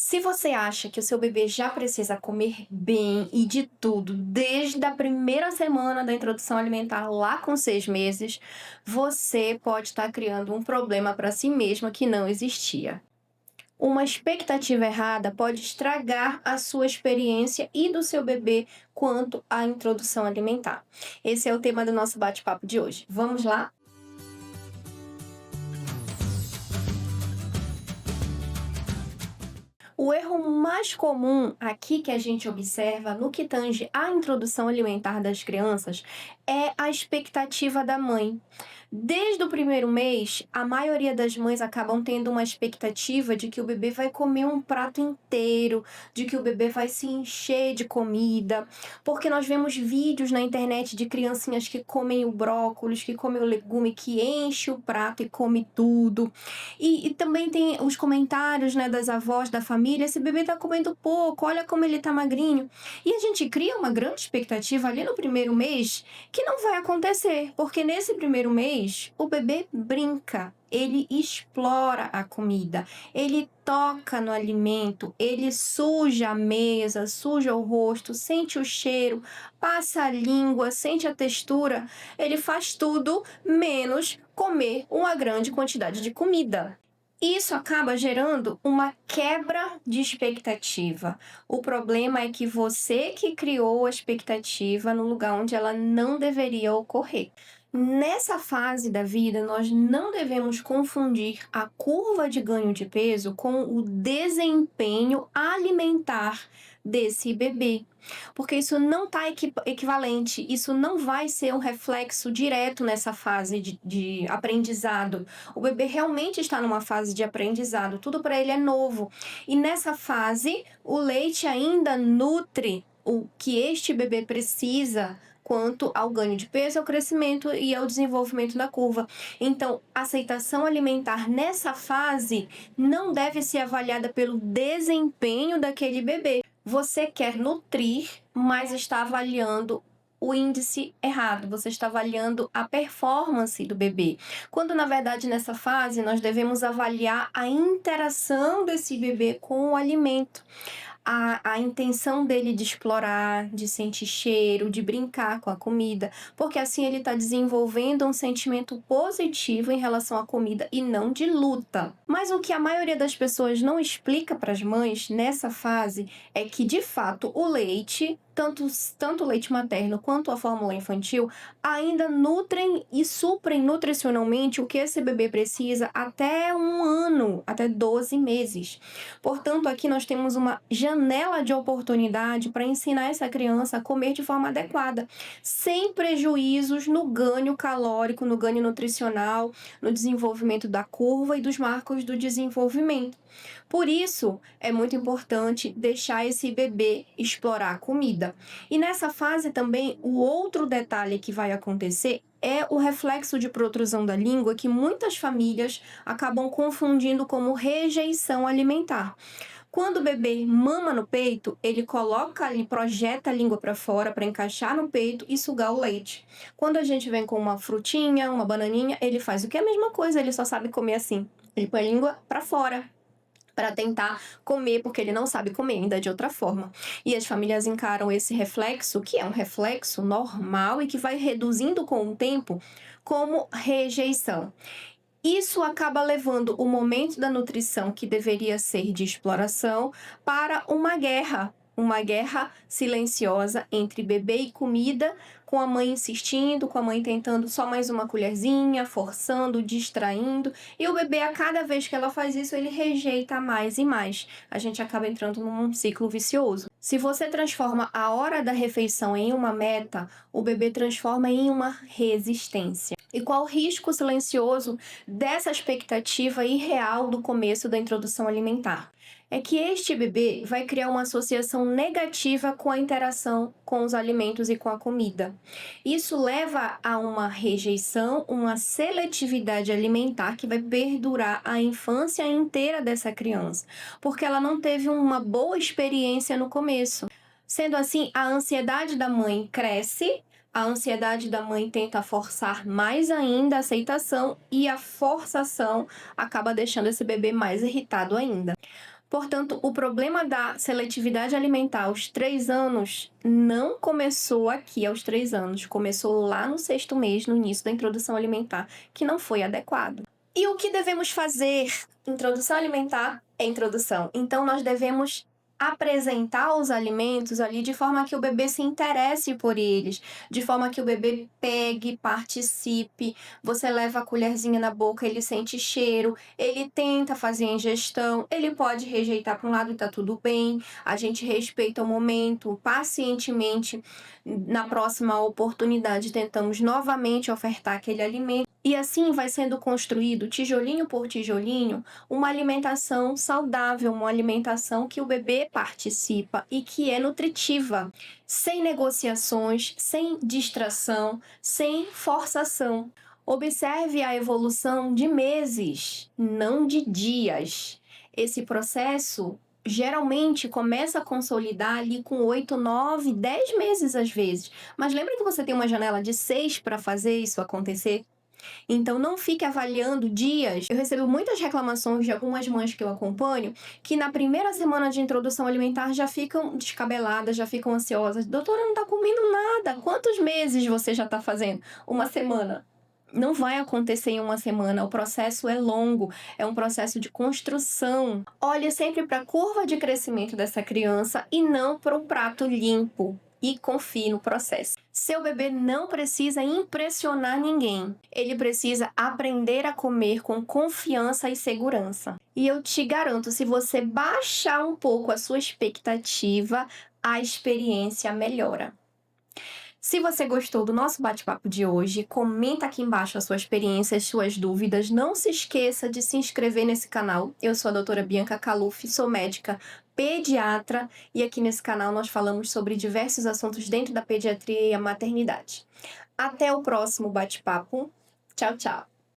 Se você acha que o seu bebê já precisa comer bem e de tudo desde a primeira semana da introdução alimentar lá com 6 meses, você pode estar criando um problema para si mesma que não existia. Uma expectativa errada pode estragar a sua experiência e do seu bebê quanto à introdução alimentar. Esse é o tema do nosso bate-papo de hoje. Vamos lá? O erro mais comum aqui que a gente observa no que tange à introdução alimentar das crianças é a expectativa da mãe. Desde o primeiro mês, a maioria das mães acabam tendo uma expectativa de que o bebê vai comer um prato inteiro, de que o bebê vai se encher de comida, porque nós vemos vídeos na internet de criancinhas que comem o brócolis, que comem o legume, que enche o prato e come tudo. E também tem os comentários, né, das avós da família: esse bebê tá comendo pouco, olha como ele tá magrinho. E a gente cria uma grande expectativa ali no primeiro mês que não vai acontecer, porque nesse primeiro mês o bebê brinca, ele explora a comida, ele toca no alimento, ele suja a mesa, suja o rosto, sente o cheiro, passa a língua, sente a textura, ele faz tudo menos comer uma grande quantidade de comida. Isso acaba gerando uma quebra de expectativa. O problema é que você que criou a expectativa no lugar onde ela não deveria ocorrer. Nessa fase da vida, nós não devemos confundir a curva de ganho de peso com o desempenho alimentar desse bebê, porque isso não está equivalente, isso não vai ser um reflexo direto nessa fase de aprendizado. O bebê realmente está numa fase de aprendizado, tudo para ele é novo, e nessa fase o leite ainda nutre o que este bebê precisa quanto ao ganho de peso, ao crescimento e ao desenvolvimento da curva. Então, a aceitação alimentar nessa fase não deve ser avaliada pelo desempenho daquele bebê. Você quer nutrir, mas está avaliando o índice errado, você está avaliando a performance do bebê. Quando, na verdade, nessa fase, nós devemos avaliar a interação desse bebê com o alimento. A intenção dele de explorar, de sentir cheiro, de brincar com a comida, porque assim ele está desenvolvendo um sentimento positivo em relação à comida e não de luta. Mas o que a maioria das pessoas não explica para as mães nessa fase é que, de fato, o leite, tanto o leite materno quanto a fórmula infantil, ainda nutrem e suprem nutricionalmente o que esse bebê precisa até 1 ano, até 12 meses. Portanto, aqui nós temos uma janela de oportunidade para ensinar essa criança a comer de forma adequada, sem prejuízos no ganho calórico, no ganho nutricional, no desenvolvimento da curva e dos marcos do desenvolvimento. Por isso, é muito importante deixar esse bebê explorar a comida. E nessa fase também, o outro detalhe que vai acontecer é o reflexo de protrusão da língua, que muitas famílias acabam confundindo como rejeição alimentar. Quando o bebê mama no peito, ele projeta a língua para fora para encaixar no peito e sugar o leite. Quando a gente vem com uma frutinha, uma bananinha, ele faz o que é a mesma coisa, ele só sabe comer assim. Ele põe a língua para fora para tentar comer, porque ele não sabe comer ainda de outra forma. E as famílias encaram esse reflexo, que é um reflexo normal e que vai reduzindo com o tempo, como rejeição. Isso acaba levando o momento da nutrição, que deveria ser de exploração, para uma guerra silenciosa entre bebê e comida, com a mãe insistindo, com a mãe tentando só mais uma colherzinha, forçando, distraindo, e o bebê, a cada vez que ela faz isso, ele rejeita mais e mais. A gente acaba entrando num ciclo vicioso. Se você transforma a hora da refeição em uma meta, o bebê transforma em uma resistência. E qual o risco silencioso dessa expectativa irreal do começo da introdução alimentar? É que este bebê vai criar uma associação negativa com a interação com os alimentos e com a comida. Isso leva a uma rejeição, uma seletividade alimentar que vai perdurar a infância inteira dessa criança, porque ela não teve uma boa experiência no começo. Sendo assim, a ansiedade da mãe cresce, a ansiedade da mãe tenta forçar mais ainda a aceitação e a forçação acaba deixando esse bebê mais irritado ainda. Portanto, o problema da seletividade alimentar aos 3 anos não começou aqui aos 3 anos, começou lá no 6º mês, no início da introdução alimentar, que não foi adequado. E o que devemos fazer? Introdução alimentar é introdução. Então, nós devemos apresentar os alimentos ali de forma que o bebê se interesse por eles, de forma que o bebê pegue, participe. Você leva a colherzinha na boca, ele sente cheiro, ele tenta fazer a ingestão, ele pode rejeitar para um lado e tá tudo bem. A gente respeita o momento, pacientemente, na próxima oportunidade, tentamos novamente ofertar aquele alimento. E assim vai sendo construído, tijolinho por tijolinho, uma alimentação saudável, uma alimentação que o bebê participa e que é nutritiva, sem negociações, sem distração, sem forçação. Observe a evolução de meses, não de dias. Esse processo geralmente começa a consolidar ali com 8, 9, 10 meses às vezes. Mas lembra que você tem uma janela de 6 para fazer isso acontecer? Então, não fique avaliando dias. Eu recebo muitas reclamações de algumas mães que eu acompanho que na primeira semana de introdução alimentar já ficam descabeladas, já ficam ansiosas. Doutora, não tá comendo nada. Quantos meses você já tá fazendo? Uma semana. Não vai acontecer em uma semana, o processo é longo, é um processo de construção. Olhe sempre para a curva de crescimento dessa criança e não para o prato limpo. E confie no processo. Seu bebê não precisa impressionar ninguém. Ele precisa aprender a comer com confiança e segurança. E eu te garanto, se você baixar um pouco a sua expectativa, a experiência melhora. Se você gostou do nosso bate-papo de hoje, comenta aqui embaixo a sua experiência, as suas dúvidas. Não se esqueça de se inscrever nesse canal. Eu sou a doutora Bianca Caluf, sou médica pediatra e aqui nesse canal nós falamos sobre diversos assuntos dentro da pediatria e a maternidade. Até o próximo bate-papo. Tchau, tchau!